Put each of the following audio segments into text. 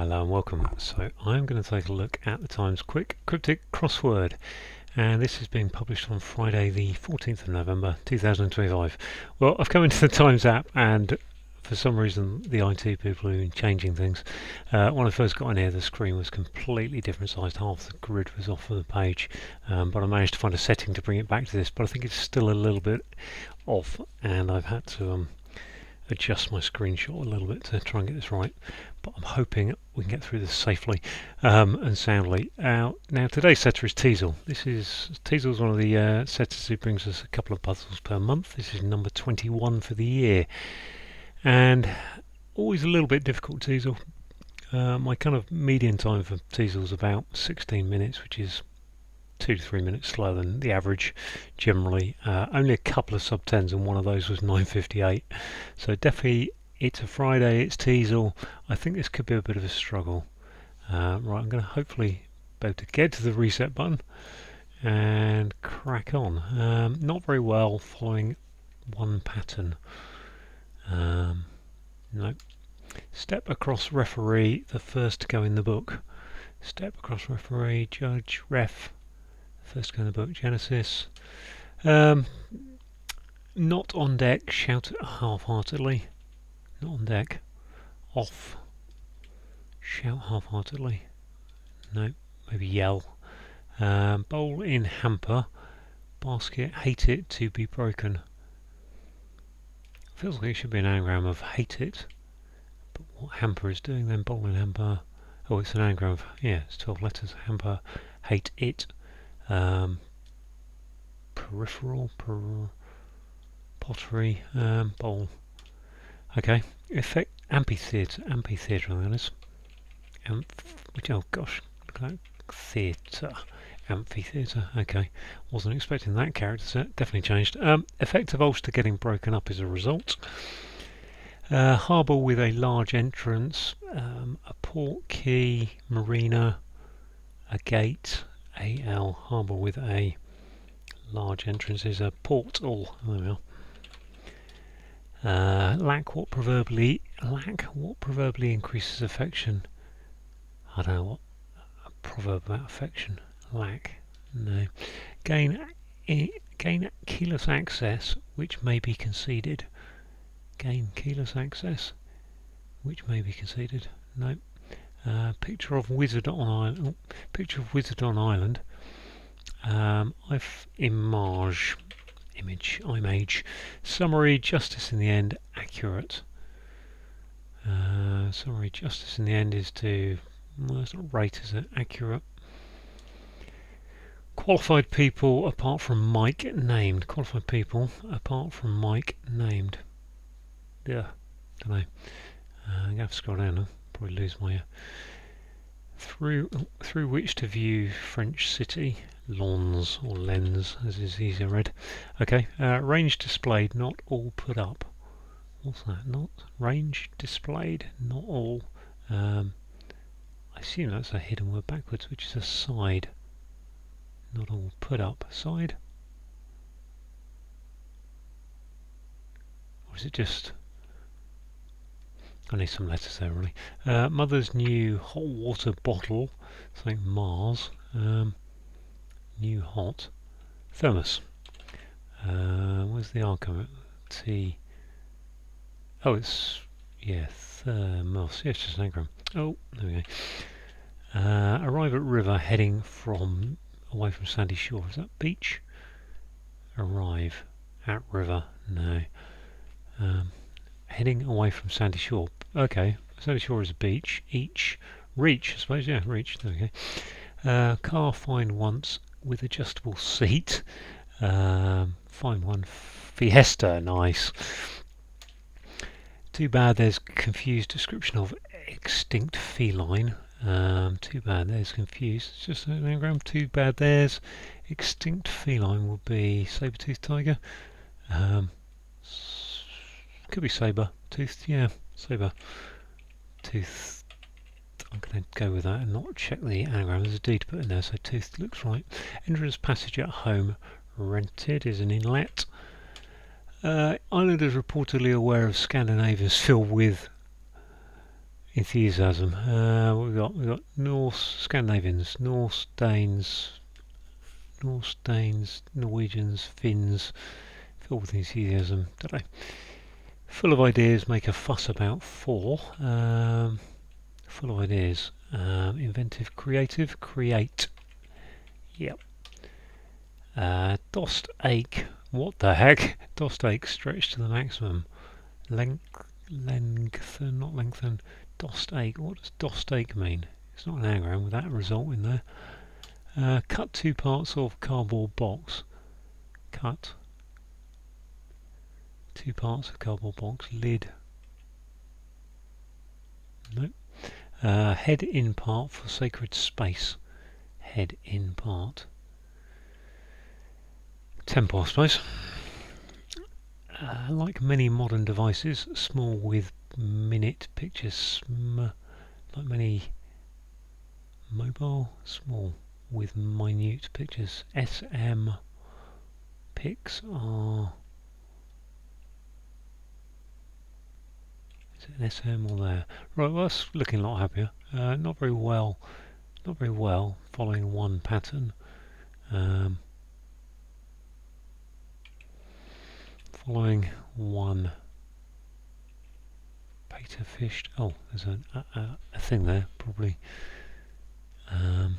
Hello and welcome. So I'm going to take a look at the Times Quick Cryptic crossword, and this is being published on Friday the 14th of November 2025. Well, I've come into the Times app, and for some reason the IT people have been changing things. When I first got in here, the screen was completely different sized. Half the grid was off of the page, but I managed to find a setting to bring it back to this, but I think it's still a little bit off, and I've had to adjust my screenshot a little bit to try and get this right, but I'm hoping we can get through this safely and soundly. Now today's setter is Teazel. Teazel is one of the setters who brings us a couple of puzzles per month. This is number 21 for the year, and always a little bit difficult, Teazel. My kind of median time for Teazel is about 16 minutes, which is 2 to 3 minutes slower than the average generally. Only a couple of sub 10s, and one of those was 9:58. So definitely it's a Friday, it's Teazel. I think this could be a bit of a struggle. Right, I'm going to hopefully be able to get to the reset button and crack on. Not very well following one pattern. No. Step across referee, the first to go in the book. Step across referee, judge, ref. First go in the book, Genesis. Not on deck, shout half-heartedly. Not on deck. Off, shout half-heartedly. No, maybe yell. Bowl in hamper. Basket, hate it to be broken. Feels like it should be an anagram of hate it. But what hamper is doing then? Bowl in hamper. Oh, it's an anagram of, yeah, it's 12 letters. Hamper, hate it. Peripheral, pottery, bowl. Okay, effect, amphitheatre, that is. Oh gosh, look at that, theatre, amphitheatre. Okay, wasn't expecting that character set. Definitely changed. Effect of Ulster getting broken up as a result. Harbour with a large entrance, a port quay, marina, a gate. AL, harbour with a large entrance is a portal. There we are. Lack what proverbially increases affection. I don't know what a proverb about affection. Lack, no. Gain keyless access, which may be conceded. Gain keyless access, which may be conceded. No. Picture of wizard on island. Picture of wizard on island. Image. Summary, justice in the end, accurate. Summary, justice in the end is to, well, it's not rate, is it? Accurate. Qualified people apart from Mike named. Qualified people apart from Mike named. Yeah, don't know. I'm going to have to scroll down now. Probably lose my through which to view French city, lens or lens as is easier read. Okay, range displayed, not all put up. What's that? Not range displayed, not all. I assume that's a hidden word backwards, which is a side. Not all put up. Side, or is it just? I need some letters there really. Mother's new hot water bottle, something Mars, new hot, thermos. Where's the R coming? T. Oh, it's, yeah, thermos. Yeah, it's just an anagram. Oh, there we go. Arrive at river heading from away from sandy shore. Is that beach? Arrive at river. No. Heading away from sandy shore. Okay, sandy shore is a beach. Reach, I suppose, yeah, reach. There we go. Car find once with adjustable seat. Find one Fiesta, nice. Too bad there's confused description of extinct feline. Too bad there's confused. It's just an anagram. Too bad there's extinct feline will be saber-toothed tiger. Could be saber-toothed, yeah, saber-tooth. I'm going to go with that and not check the anagram. There's a D to put in there, so tooth looks right. Entrance passage at home, rented is an inlet. Islanders reportedly aware of Scandinavia's fill with enthusiasm. We've got Norse, Scandinavians, Norse, Danes, Norwegians, Finns, filled with enthusiasm. Don't know. Full of ideas, make a fuss about four. Full of ideas. Inventive, creative, create. Yep. Dost ache. What the heck? Dost ache, stretch to the maximum. Lengthen, not lengthen. Dost ache. What does dost ache mean? It's not an anagram with that result in there. Cut two parts of cardboard box. Cut two parts of cardboard box. Lid. Nope. Head in part for sacred space. Head in part. Tempo, I suppose. Like many modern devices, small with minute pictures. Like many mobile, small with minute pictures. SM pics are. Is it an SM or there? Right, well, that's looking a lot happier. Not very well. Not very well. Following one pattern. Following one Peter fished. Oh, there's a thing there, probably. Not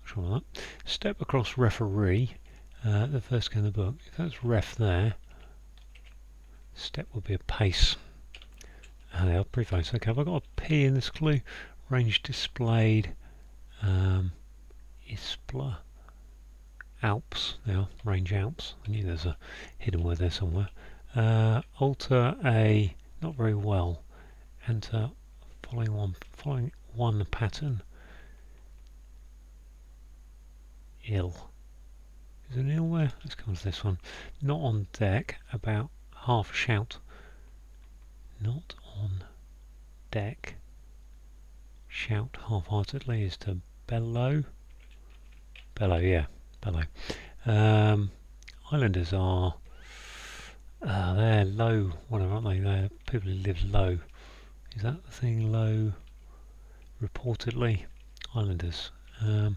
sure about that. Step across referee. The first guy in the book. If that's ref there, step would be a pace. There, preface. Okay, have I got a P in this clue? Range displayed. Ispla. Alps. Now, range Alps. I knew there's a hidden word there somewhere. Alter a. Not very well. Enter following one pattern. Ill. Is there an ill there? Let's come to this one. Not on deck. About half a shout. Not on deck. Shout half-heartedly is to bellow. Bellow, yeah, bellow. Islanders are they're low, whatever, aren't they? They're people who live low. Is that the thing? Low. Reportedly, Islanders. Okay,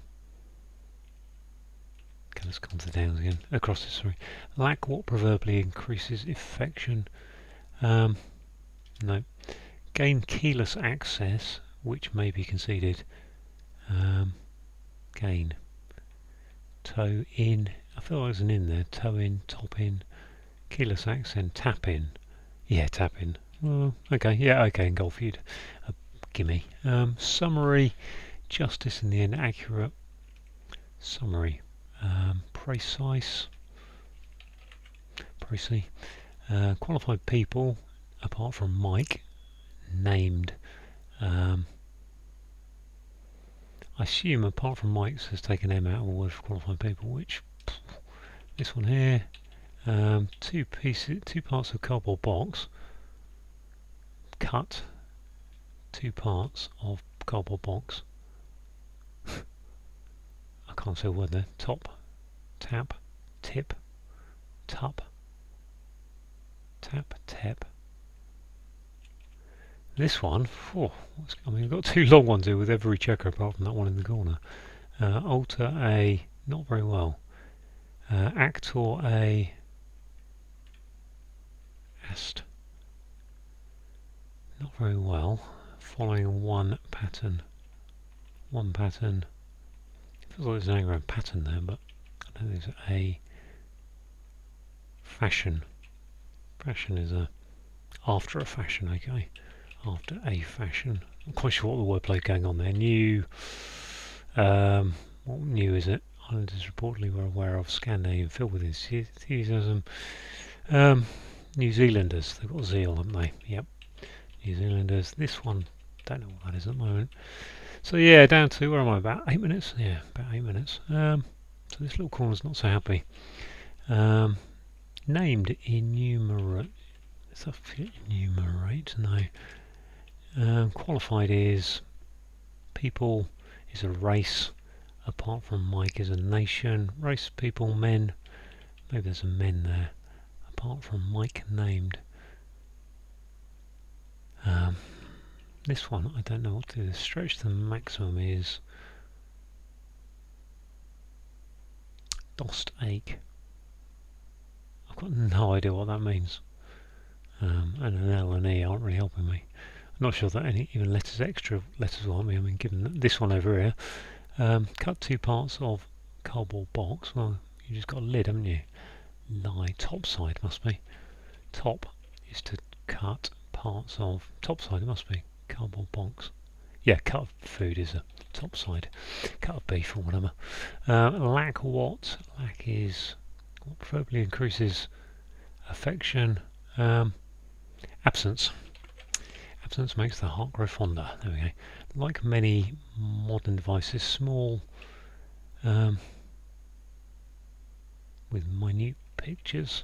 let's come to the downs again. Across this, sorry. Lack what proverbially increases affection. No. Gain keyless access, which may be conceded. Gain. Toe in. I feel like there's an in there. Toe in, top in. Keyless accent. Tap in. Yeah, tap in. Well, okay. Yeah, okay. Engulf you'd. Gimme. Summary. Justice in the end. Accurate. Summary. Precise. Precy. Qualified people, apart from Mike. Named. I assume apart from Mike's has taken M out of a word for qualified people, which this one here, two parts of cardboard box, cut two parts of cardboard box. I can't say a word there. Top, tap, tip, tup, tap, tap. This one, I mean, I've got two long ones here with every checker apart from that one in the corner. Alter a, not very well. Actor a, ast, not very well. Following one pattern. One pattern. Feels like there's an anagram pattern there, but I don't think there's a fashion. Fashion is a after a fashion, okay. After a fashion. I'm quite sure what the wordplay going on there. New. What new is it? Islanders reportedly were aware of Scandinavian filled with enthusiasm. New Zealanders. They've got zeal, haven't they? Yep. New Zealanders. This one, don't know what that is at the moment. So yeah, down to, where am I? About 8 minutes? Yeah, about 8 minutes. So this little corner's not so happy. Named enumerate. Is that enumerate? No. Qualified is people is a race. Apart from Mike is a nation. Race, people, men. Maybe there's a men there. Apart from Mike named. This one, I don't know what to do. The stretch to the maximum is dost ache. I've got no idea what that means. And an L and E aren't really helping me. I'm not sure that any even extra letters will help me. I mean, given this one over here, cut 2 parts of cardboard box. Well, you just got a lid, haven't you? Lie, top side must be. Top is to cut parts of, top side it must be, cardboard box. Yeah, cut of food is a top side. Cut of beef or whatever. Lack what? Lack is what preferably increases affection. Absence. Absence makes the heart grow fonder. There we go. Like many modern devices, small with minute pictures.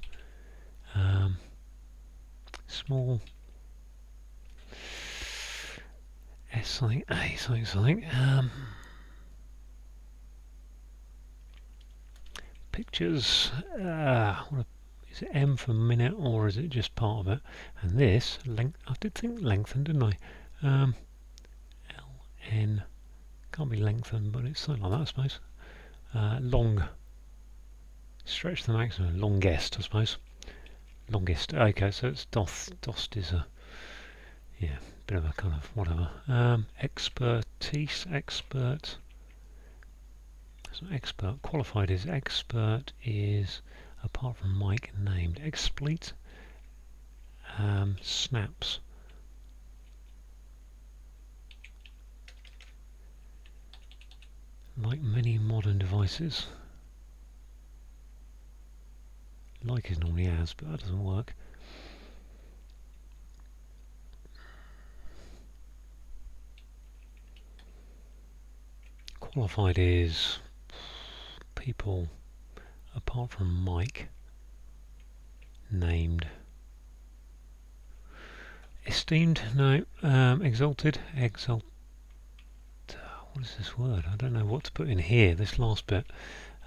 Small S something, A something, something. Pictures. Is it M for minute or is it just part of it? And this length. I did think lengthen, didn't I? LN can't be lengthened, but it's something like that, I suppose. Long. Stretch the maximum. Longest, I suppose. Longest. Okay, so it's dost is a bit of a kind of whatever. Expertise. Expert. It's not expert. Qualified is expert is. Apart from Mike named expleet, snaps. Like many modern devices. Like is normally as, but that doesn't work. Qualified is people apart from Mike named. Esteemed, no. Exalted, what is this word? I don't know what to put in here, this last bit.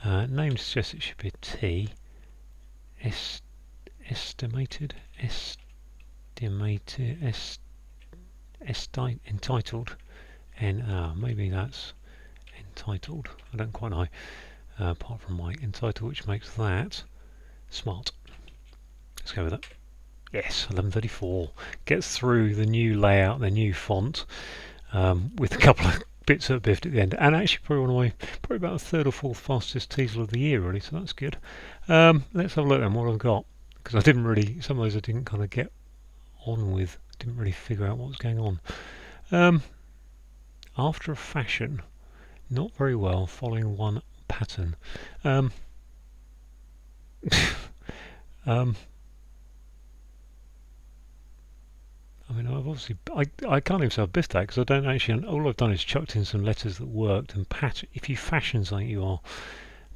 Named suggests it should be a T. Estimated, entitled, maybe that's entitled, I don't quite know. Apart from Mike, entitled, which makes that smart. Let's go with that. Yes, 1134 gets through the new layout, the new font, with a couple of bits that are biffed at the end, and actually probably about the 3rd or 4th fastest Teazel of the year, really. So that's good. Let's have a look then what I've got, because I didn't really, some of those I didn't kind of get on with, didn't really figure out what was going on. After a fashion, not very well, following one pattern. I mean, I've obviously, I can't even say I've biffed that because I don't actually, all I've done is chucked in some letters that worked, and if you fashion something, you are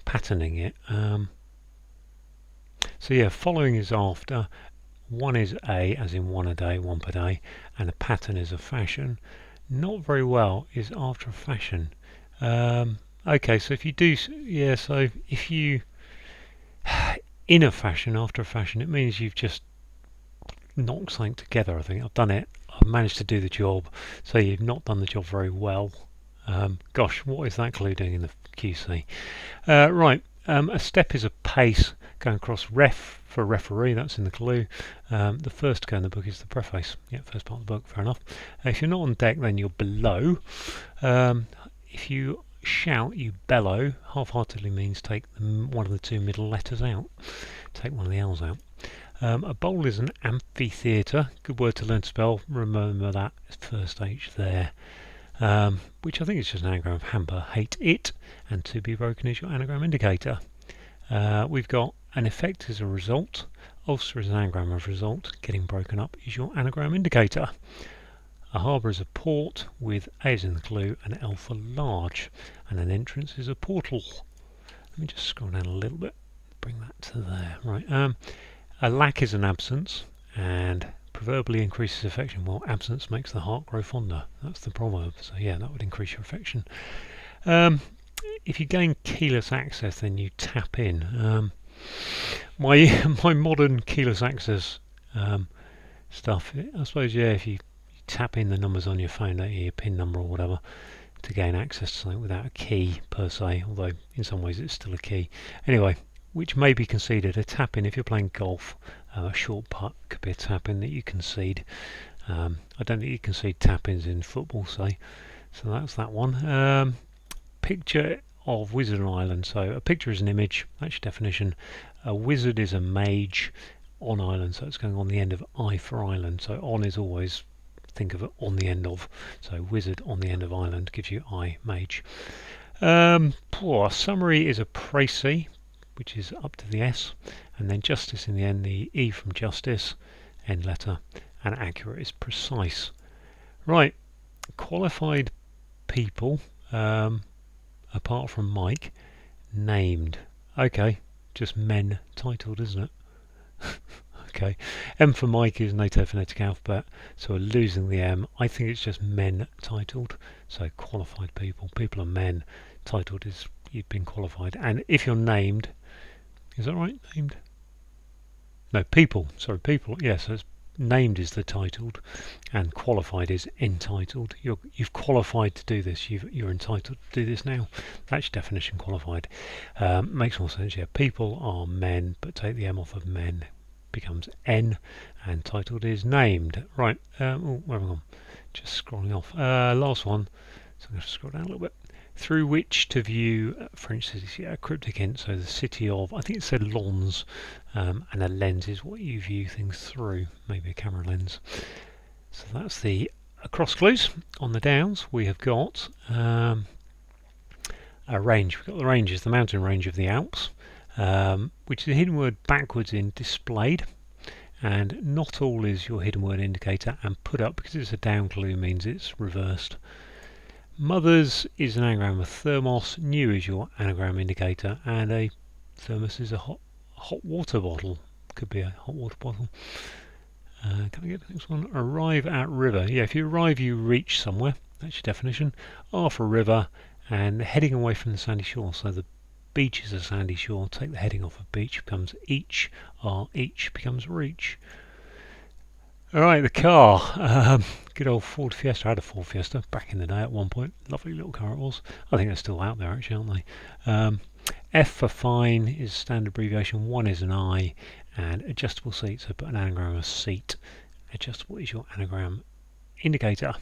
patterning it. So yeah, following is after, one is a, as in one a day, one per day, and a pattern is a fashion. Not very well is after a fashion. Okay, so if you do, yeah, so if you, in a fashion, after a fashion, it means you've just knocked something together. I think I've done it. I've managed to do the job. So you've not done the job very well. Gosh, what is that clue doing in the QC? Right, a step is a pace going across. Ref for referee, that's in the clue. The first to go in the book is the preface. Yeah, first part of the book, fair enough. If you're not on deck, then you're below. If you shout, you bellow. Half-heartedly means take one of the 2 middle letters out. Take one of the L's out. A bowl is an amphitheatre. Good word to learn to spell. Remember that first H there. Which I think is just an anagram of hamper, hate it, and to be broken is your anagram indicator. We've got an effect is a result. Ulster is an anagram of result. Getting broken up is your anagram indicator. A harbour is a port with A as in the clue and L for large, and an entrance is a portal. Let me just scroll down a little bit, bring that to there. Right. A lack is an absence, and proverbially increases affection. Well, absence makes the heart grow fonder. That's the proverb. So yeah, that would increase your affection. If you gain keyless access, then you tap in. My modern keyless access stuff, I suppose, yeah, if you tap in the numbers on your phone, don't you, your PIN number or whatever, to gain access to something without a key per se, although in some ways it's still a key. Anyway, which may be conceded. A tap in, if you're playing golf, a short putt could be a tap in that you concede. I don't think you concede tap ins in football, say. So that's that one. Picture of wizard on island. So a picture is an image, that's your definition. A wizard is a mage on island, so it's going on the end of I for island. So on is always, think of it on the end of. So wizard on the end of island gives you I, mage. Summary is a précis, which is up to the S, and then justice in the end, the E from justice, end letter, and accurate is precise. Right, qualified people, apart from Mike, named. Okay, just men titled, isn't it? Okay, M for Mike is NATO phonetic alphabet, so we're losing the M. I think it's just men titled, so qualified people. People are men, titled is you've been qualified. And if you're named, is that right? Named? No, people. Sorry, people. Yes, yeah, so named is the titled, and qualified is entitled. You've qualified to do this. You're entitled to do this now. That's your definition. Qualified makes more sense. Yeah, people are men, but take the M off of men, becomes N, and titled is named. Right. Where have I gone? Just scrolling off. Last one. So I'm going to scroll down a little bit. Through which to view French cities, yeah, cryptic hint, so the city of, I think it said Lens, and a lens is what you view things through, maybe a camera lens. So that's the cross clues. On the downs we have got a range. We've got the range is the mountain range of the Alps, which is a hidden word backwards in displayed, and not all is your hidden word indicator, and put up, because it's a down clue, means it's reversed. Mothers is an anagram of thermos, new is your anagram indicator, and a thermos is a hot water bottle. Could be a hot water bottle. Can I get the next one? Arrive at river. Yeah, if you arrive, you reach somewhere. That's your definition. R for river, and heading away from the sandy shore. So the beach is a sandy shore. Take the heading off of beach, becomes each. R, each becomes reach. Alright, the car. Good old Ford Fiesta. I had a Ford Fiesta back in the day at one point. Lovely little car it was. I think they're still out there actually, aren't they? F for fine is standard abbreviation. 1 is an I. And adjustable seat, so put an anagram of seat. Adjustable is your anagram indicator.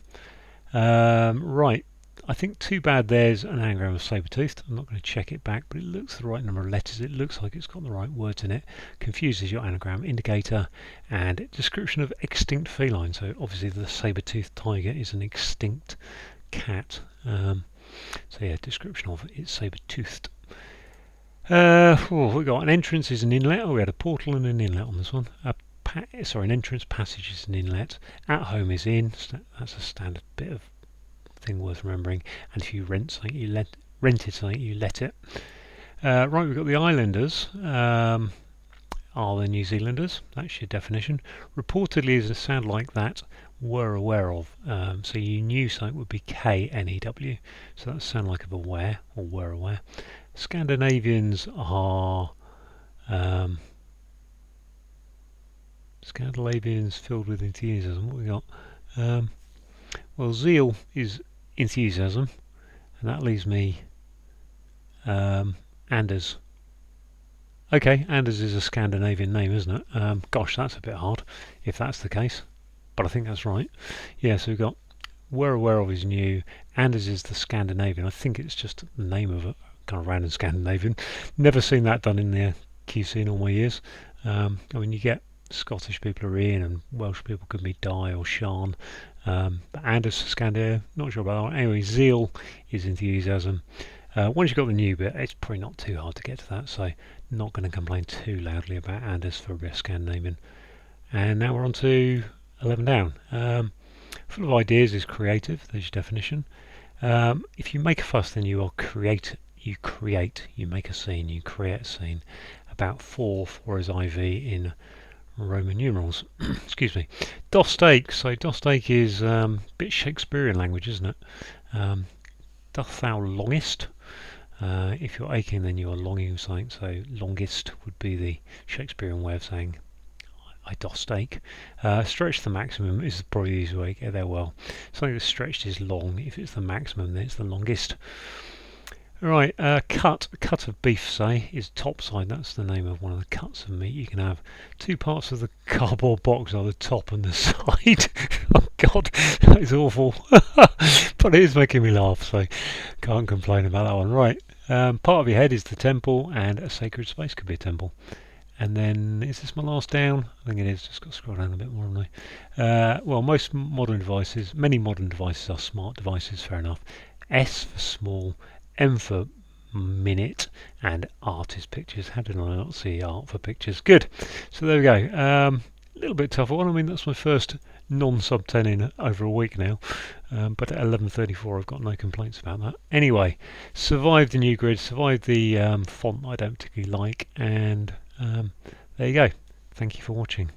Right. I think too bad there's an anagram of saber-toothed. I'm not going to check it back, but it looks the right number of letters. It looks like it's got the right words in it. Confuses your anagram indicator. And description of extinct feline. So obviously the saber-toothed tiger is an extinct cat. So yeah, description of it is saber-toothed. We've got an entrance is an inlet. Oh, we had a portal and an inlet on this one. An entrance, passage is an inlet. At home is in. That's a standard bit of thing worth remembering. And if you rent something, rented something, you let it. Right, we've got the islanders. Are the New Zealanders? That's your definition. Reportedly is a sound like that. Were aware of. So you knew something would be KNEW. So that sound like of aware or were aware. Scandinavians are Scandinavians filled with enthusiasm. What we got? Well, zeal is enthusiasm, and that leaves me Anders. Okay, Anders is a Scandinavian name, isn't it? Gosh, that's a bit hard if that's the case, but I think that's right. Yeah, so we've got were aware of is new. Anders is the Scandinavian. I think it's just the name of a kind of random Scandinavian. Never seen that done in the QC in all my years. I mean, you get Scottish people are Ian, and Welsh people could be Di or Sean. But Anders Scandinavian, not sure about that. Anyway, zeal is enthusiasm. Once you've got the new bit, it's probably not too hard to get to that, so not going to complain too loudly about Anders for a bit of Scandinavian. And now we're on to 11 down. Full of ideas is creative. There's your definition. If you make a fuss, then you create, you make a scene, you create a scene. About 4 is IV in Roman numerals. Excuse me. Dostake. So Dostake is a bit Shakespearean language, isn't it? Doth thou longest? If you're aching, then you are longing for something. So longest would be the Shakespearean way of saying idostake. Stretch to the maximum is probably the easiest way to get there well. Something that's stretched is long. If it's the maximum, then it's the longest. Right, cut of beef, say, is top side. That's the name of one of the cuts of meat. You can have two parts of the cardboard box are the top and the side. Oh God, that is awful. But it is making me laugh, so can't complain about that one. Right, part of your head is the temple, and a sacred space could be a temple. And then, is this my last down? I think it is. Just got to scroll down a bit more, haven't I? Well, many modern devices are smart devices, fair enough. S for small, M for minute, and artist pictures. How did I not see art for pictures? Good. So there we go. A little bit tougher one. I mean, that's my first non-sub 10 in over a week now. But at 11:34, I've got no complaints about that. Anyway, survived the new grid, survived the font I don't particularly like, and there you go. Thank you for watching.